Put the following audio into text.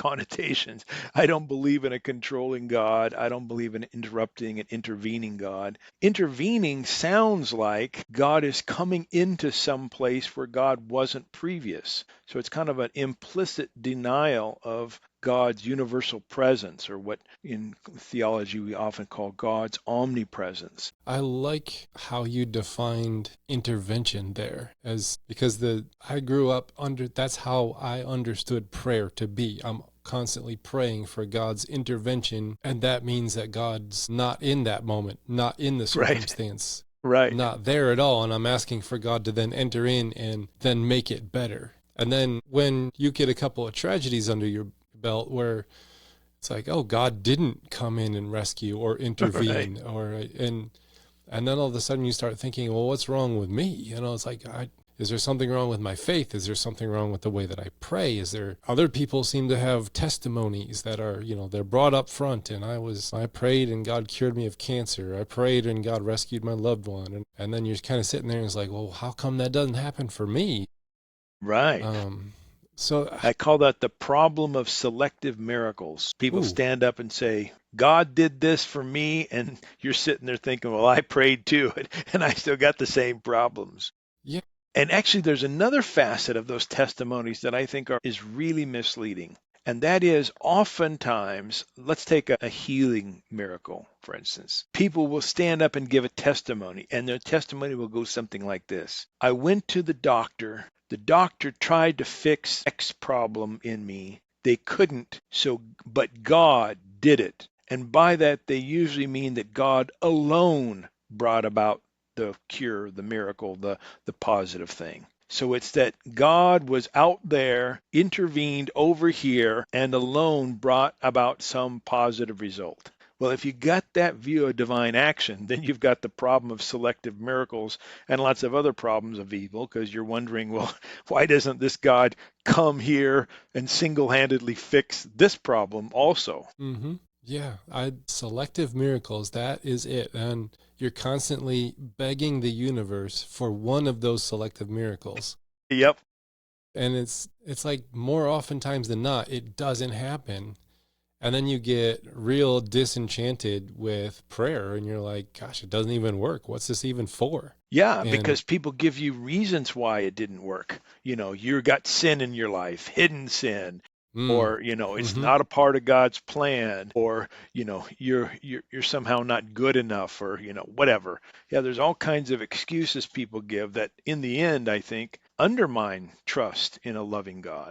connotations. I don't believe in a controlling God. I don't believe in interrupting and intervening God. Intervening sounds like God is coming into some place where God wasn't previous. So it's kind of an implicit denial of God's universal presence, or what in theology we often call God's omnipresence. I like how you defined intervention there as because the I grew up under that's how I understood prayer to be. I'm constantly praying for God's intervention, and that means that God's not in that moment, not in the Right, circumstance, right. not there at all, and I'm asking for God to then enter in and then make it better. And then when you get a couple of tragedies under your belt where it's like, oh, God didn't come in and rescue or Right. intervene, or and then all of a sudden you start thinking, well, what's wrong with me? It's like, is there something wrong with my faith? Is there something wrong with the way that I pray? Is there other people seem to have testimonies that are, they're brought up front, and I prayed and God cured me of cancer. I prayed and God rescued my loved one. And then you're kind of sitting there and it's like, well, how come that doesn't happen for me? Right. Um, so, I call that the problem of selective miracles. People ooh, stand up and say, God did this for me, and you're sitting there thinking, well, I prayed too, and I still got the same problems. yeah, And actually, there's another facet of those testimonies that I think is really misleading. And that is oftentimes, let's take a healing miracle, for instance. People will stand up and give a testimony, and their testimony will go something like this: I went to the doctor. The doctor tried to fix X problem in me. They couldn't, but God did it. And by that, they usually mean that God alone brought about the cure, the miracle, the positive thing. So it's that God was out there, intervened over here, and alone brought about some positive result. Well, if you got that view of divine action, then you've got the problem of selective miracles and lots of other problems of evil, because you're wondering, well, why doesn't this God come here and single handedly fix this problem also? mm-hmm. Yeah, I selective miracles, that is it. And you're constantly begging the universe for one of those selective miracles. Yep. And it's like more oftentimes than not, it doesn't happen. And then you get real disenchanted with prayer and you're like, gosh, it doesn't even work. What's this even for? Yeah, And because people give you reasons why it didn't work. You got sin in your life, hidden sin, mm, or it's mm-hmm. not a part of God's plan, or you're somehow not good enough, or whatever. Yeah, there's all kinds of excuses people give that in the end I think undermine trust in a loving God.